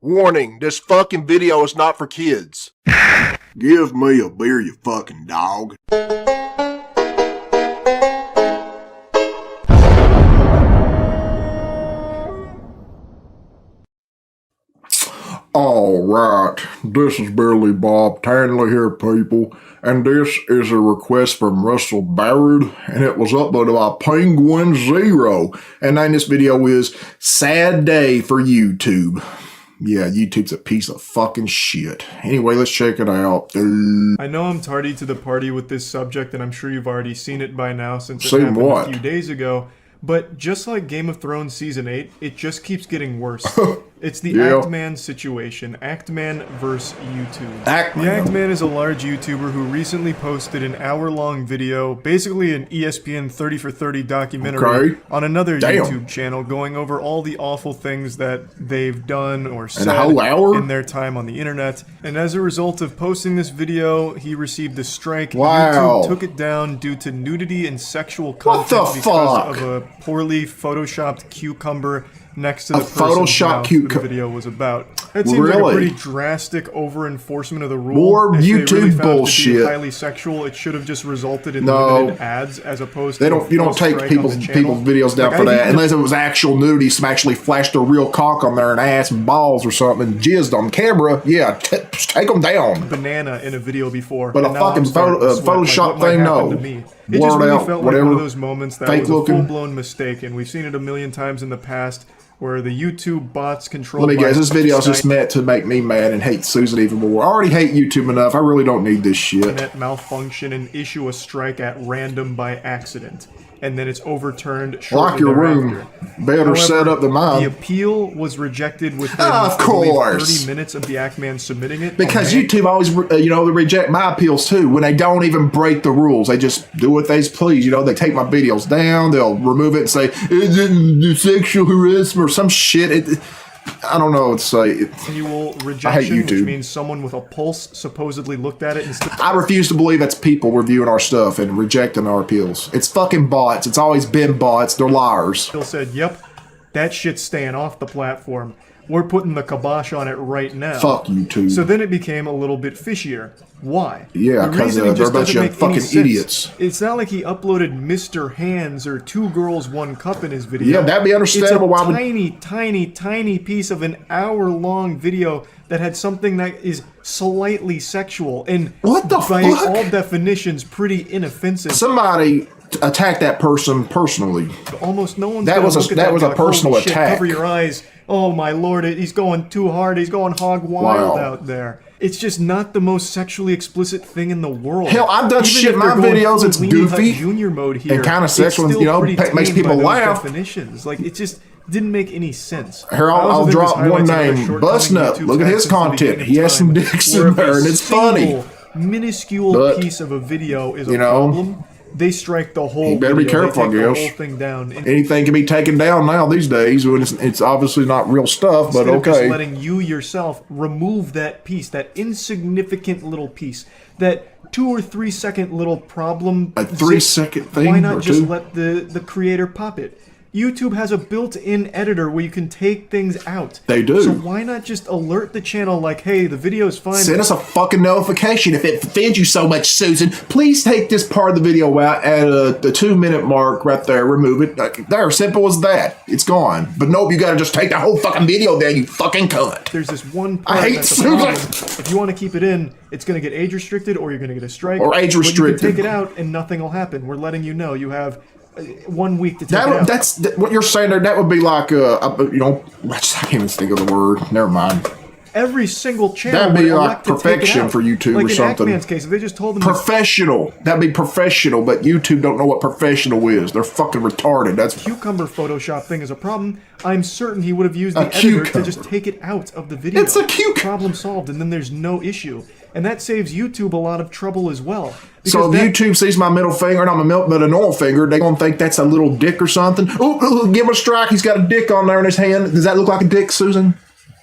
Warning, this fucking video is not for kids. Give me a beer, you fucking dog. Alright, this is Billy Bob Tanley here, people, and this is a request from Russell Barrett, and it was uploaded by PenguinZ0, and name this video is Sad Day for YouTube. Yeah, YouTube's a piece of fucking shit. Anyway, let's check it out. I know I'm tardy to the party with this subject, and I'm sure you've already seen it by now since it happened a few days ago. But just like Game of Thrones Season 8, it just keeps getting worse. It's the Actman situation. Actman versus YouTube. The Actman is a large YouTuber who recently posted an hour-long video, basically an ESPN 30 for 30 documentary, on another YouTube channel going over all the awful things that they've done or said in their time on the internet. And as a result of posting this video, he received a strike. YouTube took it down due to nudity and sexual content because of a poorly photoshopped cucumber next to the person's mouth the video was about. That seems like a pretty drastic over-enforcement of the rule. More YouTube really bullshit. Highly sexual. It should have just resulted in limited ads as opposed to you don't take people's videos down for that unless it was actual nudity. Some actually flashed a real cock on there and ass and balls or something and jizzed on camera. Yeah, take them down. Banana in a video before, but a fucking Photoshop thing, no. It just really felt like one of those moments that was a full-blown mistake, and we've seen it a million times in the past, where the YouTube bots control. Let me guess, this video is just meant to make me mad and hate Susan even more. I already hate YouTube enough. I really don't need this shit. Internet malfunction and issue a strike at random by accident, and then it's overturned shortly Lock your room. Better set up than mine. The appeal was rejected within 30 minutes of the Actman submitting it. Because YouTube always, they reject my appeals too when they don't even break the rules. They just do what they please. They take my videos down. They'll remove it and say it's sexual harassment or some shit. I don't know what to say. Annual rejection, which means someone with a pulse supposedly looked at it and I refuse to believe that's people reviewing our stuff and rejecting our appeals. It's fucking bots. It's always been bots. They're liars. Still said, yep, that shit's staying off the platform. We're putting the kibosh on it right now. Fuck YouTube. So then it became a little bit fishier. Why? Yeah, because they're a bunch of fucking idiots. It's not like he uploaded Mr. Hands or 2 Girls, 1 Cup in his video. Yeah, that'd be understandable. It's a tiny piece of an hour-long video that had something that is slightly sexual and what the by fuck? All definitions pretty inoffensive. Somebody attacked that person personally. Almost no one's that was a personal attack. Cover your eyes. Oh my lord, he's going too hard. He's going hog wild out there. It's just not the most sexually explicit thing in the world. Hell, I've done shit in my videos. It's goofy, junior mode here, and kind of sexual. Makes people laugh. Definitions, like it just didn't make any sense. Here, I'll drop one name. Busnut. Look at his content. He has some dicks in there, and it's funny. Minuscule piece of a video is a problem. They strike the whole. You better be careful, I guess. The whole thing down. Anything can be taken down now these days when it's obviously not real stuff, but okay. Instead of just letting you yourself remove that piece, that insignificant little piece, that 2 or 3 second little problem. A 3-second thing. Why not just let the creator pop it? YouTube has a built-in editor where you can take things out. They do. So why not just alert the channel like, hey, the video's fine. Send us a fucking notification. If it offends you so much, Susan, please take this part of the video out at the 2-minute mark right there. Remove it. There, simple as that. It's gone. But nope, you gotta just take the whole fucking video down, you fucking cunt. There's this one part I hate Susan. If you want to keep it in, it's going to get age restricted or you're going to get a strike. Or age restricted. But you can take it out and nothing will happen. We're letting you know you have 1 week to take it out. That's what you're saying there. That would be like, I can't even think of the word. Never mind. Every single channel that'd be like perfection for YouTube or something. Like in Actman's case, if they just told them professional, that'd be professional. But YouTube don't know what professional is. They're fucking retarded. That's cucumber Photoshop thing is a problem. I'm certain he would have used the editor to just take it out of the video. It's a cucumber. Problem solved, and then there's no issue, and that saves YouTube a lot of trouble as well. So if YouTube sees my middle finger, not my middle, but a normal finger, they gonna think that's a little dick or something. Oh, give him a strike. He's got a dick on there in his hand. Does that look like a dick, Susan?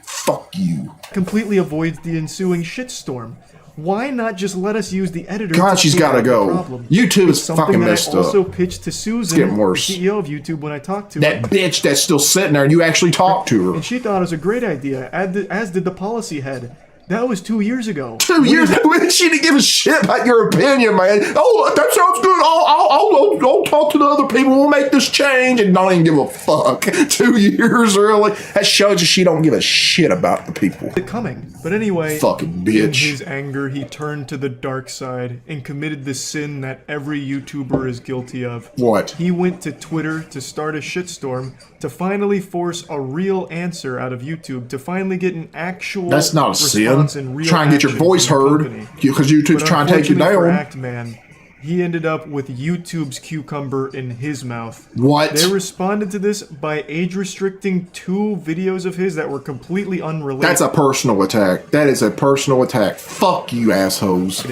Fuck you. Completely avoids the ensuing shitstorm. Why not just let us use the editor? God, she's got to go. YouTube is fucking messed up. I also pitched to Susan, getting worse. the CEO of YouTube, when I talked to that her. bitch that's still sitting there, and you actually talked to her. And she thought it was a great idea, as did the policy head. That was 2 years ago. 2 years ago? She didn't give a shit about your opinion, man. Oh, that sounds good. I'll talk to the other people. We'll make this change. And don't even give a fuck. 2 years early. That shows you she don't give a shit about the people. Coming. But anyway, fucking bitch. In his anger, he turned to the dark side and committed the sin that every YouTuber is guilty of. What? He went to Twitter to start a shitstorm, to finally force a real answer out of YouTube, to finally get an actual That's not a sin. Try and get your voice heard, because YouTube's trying to take you down. For Act-Man, he ended up with YouTube's cucumber in his mouth. What? They responded to this by age restricting 2 videos of his that were completely unrelated. That's a personal attack. That is a personal attack. Fuck you, assholes.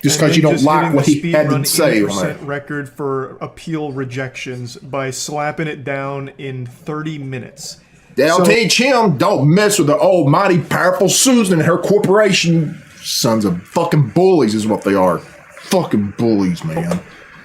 Just because you don't like what he had to say on it. Record for appeal rejections by slapping it down in 30 minutes. They'll teach him, don't mess with the almighty powerful Susan and her corporation. Sons of fucking bullies is what they are. Fucking bullies, man.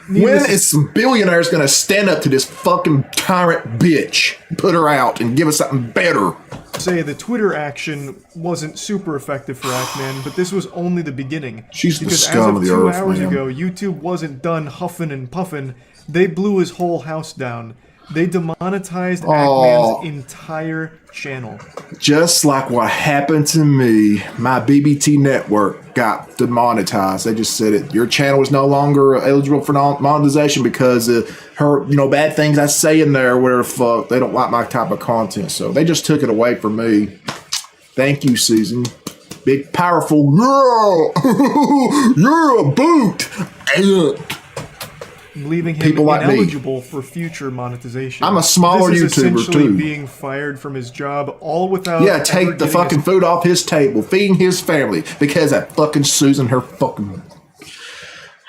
When is some billionaires going to stand up to this fucking tyrant bitch, put her out, and give us something better? Say the Twitter action wasn't super effective for Act-Man, but this was only the beginning. She's the scum of the earth, man. Because as of 2 hours ago, YouTube wasn't done huffing and puffing. They blew his whole house down. They demonetized Act-Man's entire channel. Just like what happened to me, my BBT network got demonetized. They just said it. Your channel is no longer eligible for monetization because her, bad things I say in there, where the fuck, they don't like my type of content. So they just took it away from me. Thank you, Susan. Big, powerful girl. You're a boot. Leaving him ineligible for future monetization. I'm a smaller YouTuber too. Being fired from his job, all without take the fucking food off his table, feeding his family, because that fucking Susan, her fucking,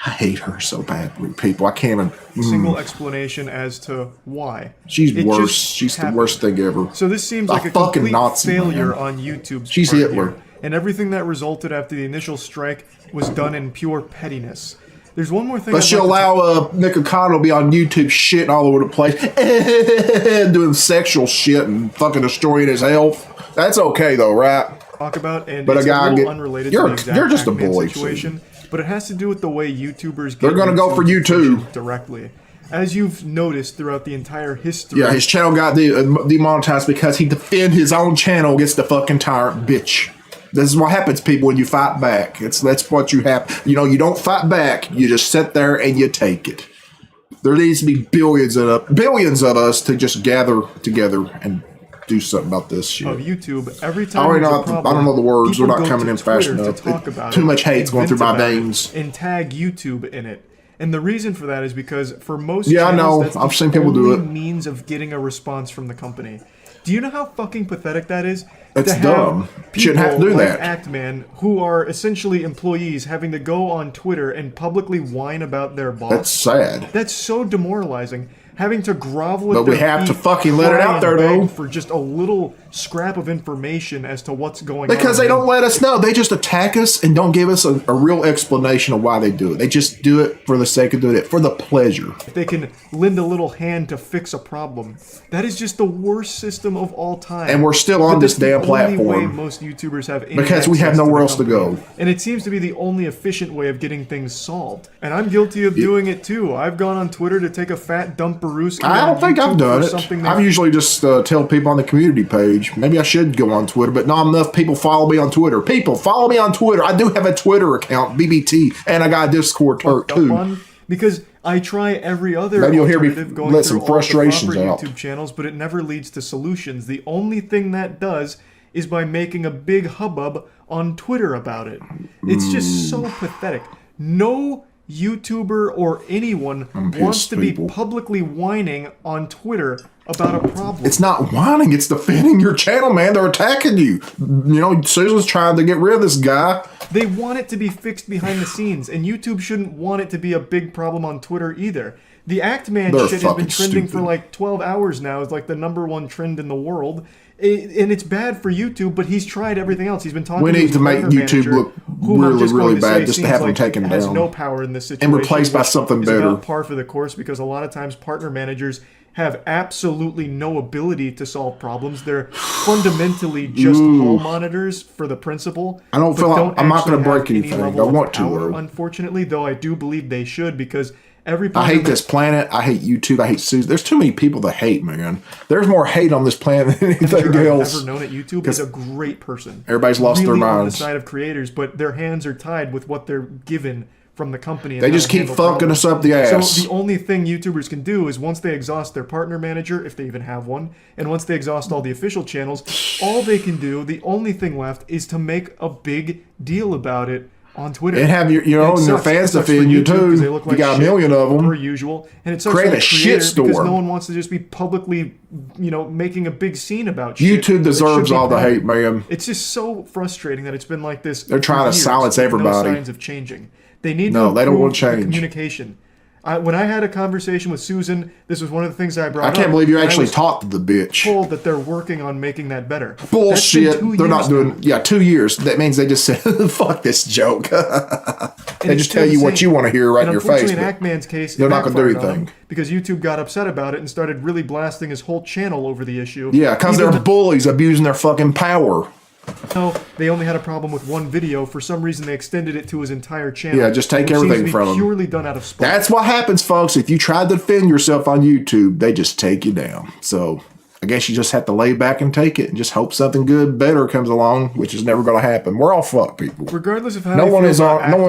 I hate her so badly, people. I can't even single explanation as to why. She's worse. She's the worst thing ever. So this seems like a complete failure on YouTube's She's part Hitler. Here. And everything that resulted after the initial strike was done in pure pettiness. There's one more thing. But she'll allow Nick O'Connell to be on YouTube shitting all over the place, doing sexual shit and fucking destroying his health. That's okay though, right? Talk about, and but it's a little unrelated to the exact you're just a bully situation, but it has to do with the way YouTubers get. They're gonna go for you too directly, as you've noticed throughout the entire history. Yeah, his channel got demonetized because he defended his own channel against the fucking tyrant bitch. This is what happens, people, when you fight back. That's what you have. You don't fight back. You just sit there and you take it. There needs to be billions of us to just gather together and do something about this shit. Of YouTube, every time I don't know the words. They're not coming in fast enough. Too much hate's going through my veins. And tag YouTube in it. And the reason for that is because for most channels, I know. that's I've seen people do it. Means of getting a response from the company. Do you know how fucking pathetic that is? It's dumb. Shouldn't have to do like that. Act-Man, who are essentially employees, having to go on Twitter and publicly whine about their boss. That's sad. That's so demoralizing. Having to grovel at but we have to fucking let it out there, though. For just a little scrap of information as to what's going on. Because they don't let us know. They just attack us and don't give us a real explanation of why they do it. They just do it for the sake of doing it, for the pleasure. If they can lend a little hand to fix a problem. That is just the worst system of all time. And we're still on this damn platform. Way most YouTubers have because we have nowhere else to go. And it seems to be the only efficient way of getting things solved. And I'm guilty of doing it too. I've gone on Twitter to take a fat dump Baruski. I don't think I've done it. I usually just tell people on the community page. Maybe I should go on Twitter, but not enough people follow me on Twitter. People, follow me on Twitter. I do have a Twitter account, BBT, and I got a Discord too. Because I try every other maybe you'll hear me going let some frustrations out. YouTube channels, but it never leads to solutions. The only thing that does is by making a big hubbub on Twitter about it. It's just so pathetic. No YouTuber or anyone wants to be publicly whining on Twitter about a problem. It's not whining, it's defending your channel, man. They're attacking you. Susan's trying to get rid of this guy. They want it to be fixed behind the scenes, and YouTube shouldn't want it to be a big problem on Twitter either. The Act-Man shit has been trending for like 12 hours now. It's like the #1 trend in the world. And it's bad for YouTube, but he's tried everything else. He's been talking we need to make YouTube look really bad just to have them taken has down. No power in this situation. And replaced by something better. About par for the course, because a lot of times partner managers have absolutely no ability to solve problems. They're fundamentally just hall monitors for the principal. I don't feel like I'm not going to break anything. I want power, to. Unfortunately, though, I do believe they should, because I hate this planet. I hate YouTube. I hate Susan. There's too many people to hate, man. There's more hate on this planet than anything else. I've ever known at YouTube is a great person. Everybody's lost their minds. On the side of creators, but their hands are tied with what they're given from the company. They just keep fucking us up the ass. So the only thing YouTubers can do is, once they exhaust their partner manager, if they even have one, and once they exhaust all the official channels, all they can do, the only thing left, is to make a big deal about it on Twitter. And have your fans defend you too. You got a million of them. Per usual. And it's create a shitstorm because no one wants to just be publicly, making a big scene about shit. YouTube deserves all the hate, man. It's just so frustrating that it's been like this. They're trying to silence everybody. No signs of changing. They need to they don't want to change. Communication. When I had a conversation with Susan, this was one of the things I brought up. I can't believe you actually talked to the bitch. Told that they're working on making that better. Bullshit. They're not doing. 2 years. That means they just said, "Fuck this joke." They just tell you what you want to hear right in your face. Unfortunately, in Ackman's case, they're not going to do anything because YouTube got upset about it and started really blasting his whole channel over the issue. Yeah, because they're bullies abusing their fucking power. No, they only had a problem with one video. For some reason, they extended it to his entire channel. Yeah, just take everything from him. Purely done out of spite. That's what happens, folks. If you try to defend yourself on YouTube, they just take you down. So I guess you just have to lay back and take it and just hope something good, better comes along, which is never going to happen. We're all fucked, people. Regardless of how no one's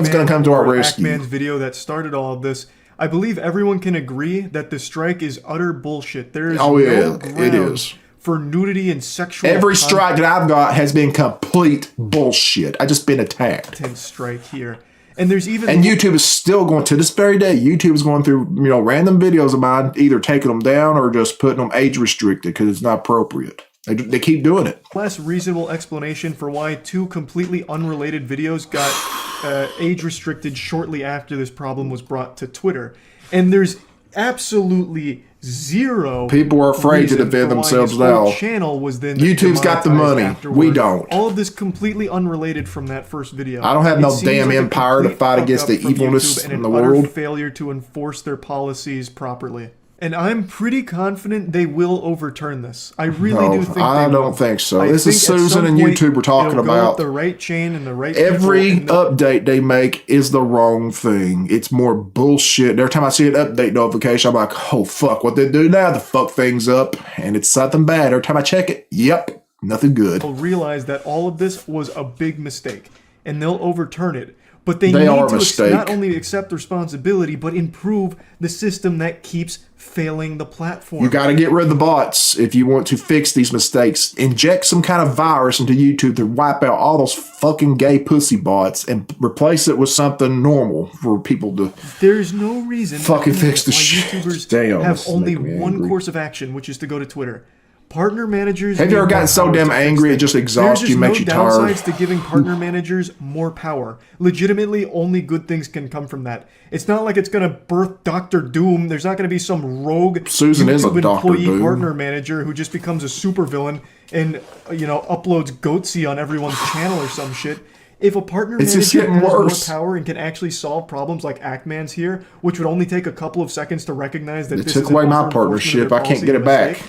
going to come to our rescue. Ackman's video that started all of this, I believe everyone can agree that the strike is utter bullshit. There is no ground it is. For nudity and sexual Every strike that I've got has been complete bullshit. I just been attacked. Strike here. And there's even YouTube is still going to this very day. YouTube is going through random videos of mine, either taking them down or just putting them age restricted because it's not appropriate. They keep doing it. Less reasonable explanation for why two completely unrelated videos got age restricted shortly after this problem was brought to Twitter. And there's absolutely zero people are afraid to defend themselves now. Channel was then YouTube's got the money. Afterward. We don't. All of this completely unrelated from that first video. I don't have no damn empire to fight against the evilness in the world. Failure to enforce their policies properly. And I'm pretty confident they will overturn this. I really do think they will. I don't think so. This is Susan and YouTube we're talking about. The right chain and the right every update they make is the wrong thing. It's more bullshit. Every time I see an update notification, I'm like, oh, fuck, what they do now to fuck things up. And it's something bad. Every time I check it, yep, nothing good. They'll realize that all of this was a big mistake, and they'll overturn it. But they need to not only accept responsibility, but improve the system that keeps failing the platform. You got to get rid of the bots if you want to fix these mistakes. Inject some kind of virus into YouTube to wipe out all those fucking gay pussy bots and replace it with something normal for people to. There's no reason fucking fix the shit. YouTubers have only one course of action, which is to go to Twitter. Partner managers. Have you ever gotten so damn angry it just exhausts you, makes you tired? There's just no downsides to giving partner managers more power. Legitimately, only good things can come from that. It's not like it's going to birth Dr. Doom. There's not going to be some rogue Susan is a Dr. Doom partner manager who just becomes a supervillain and uploads Goatsy on everyone's channel or some shit. If a partner manager has more power and can actually solve problems like Ackman's here, which would only take a couple of seconds to recognize that this took away my partnership, I can't get it back.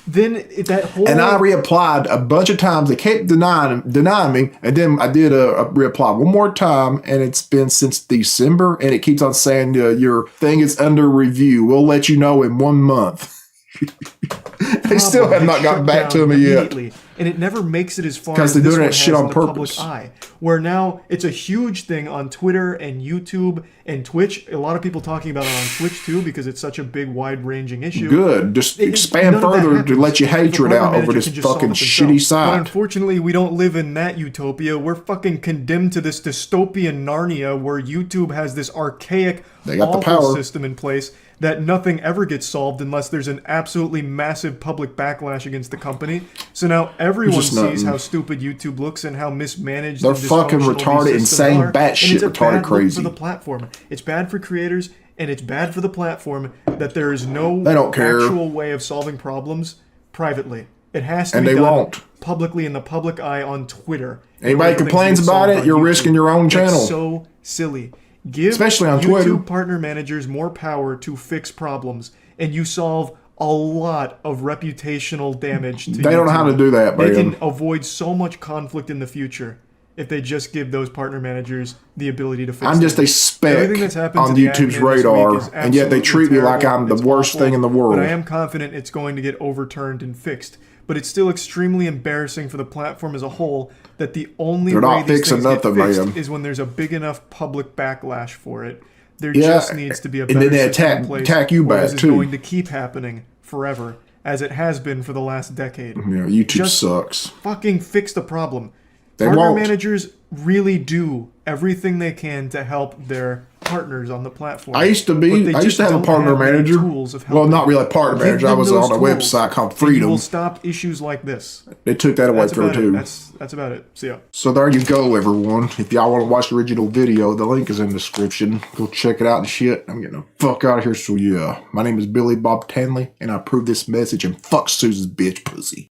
Then that whole... And I reapplied a bunch of times. They kept denying me. And then I did a reapply one more time. And it's been since December. And it keeps on saying, your thing is under review. We'll let you know in 1 month. They still have not gotten back to me yet. And it never makes it as far as they're doing that shit on purpose. Eye, where now it's a huge thing on Twitter and YouTube and Twitch. A lot of people talking about it on Twitch too because it's such a big, wide-ranging issue. Good. Just expand further to let your hatred out over this fucking shitty site. But unfortunately, we don't live in that utopia. We're fucking condemned to this dystopian Narnia where YouTube has this archaic, awful system in place that nothing ever gets solved unless there's an absolutely massive public backlash against the company. So now everyone sees how stupid YouTube looks and how mismanaged they're fucking retarded, insane, batshit retarded crazy. For the platform. It's bad for creators and it's bad for the platform that there is no they don't care. actual way of solving problems privately. It has to And be they done won't. publicly in the public eye on Twitter. Anybody complains about it, you're risking your own channel. It's so silly. Give Especially on YouTube Twitter. partner managers more power to fix problems, and you solve a lot of reputational damage to They don't know how to do that, They man. can avoid so much conflict in the future if they just give those partner managers the ability to fix I'm just a things. speck Everything that's happened on to the YouTube's admin this week radar, is and yet they absolutely treat me like terrible. I'm the It's worst awful, thing in the world. But I am confident it's going to get overturned and fixed. But it's still extremely embarrassing for the platform as a whole that the only They're way not these fixing things get nothing, fixed man. is when there's a big enough public backlash for it. There Yeah, just needs to be a and better then they system in attack- place attack you where back, this is too. going to keep happening forever, as it has been for the last decade. Yeah, YouTube Just sucks. Fucking fix the problem. They Partner won't. managers really do everything they can to help their partners on the platform. I used to but be. they I used just to have a don't partner have any manager. tools of Well, helping. not really a partner Give manager. I them was those on a tools, website called and you Freedom. will stop issues like this. They took that away That's from about her it. too. That's about it. See ya. So there you go, everyone. If y'all want to watch the original video, the link is in the description. Go check it out and shit. I'm getting the fuck out of here. So yeah, my name is Billy Bob Tanley, and I approve this message and fuck Susan's bitch pussy.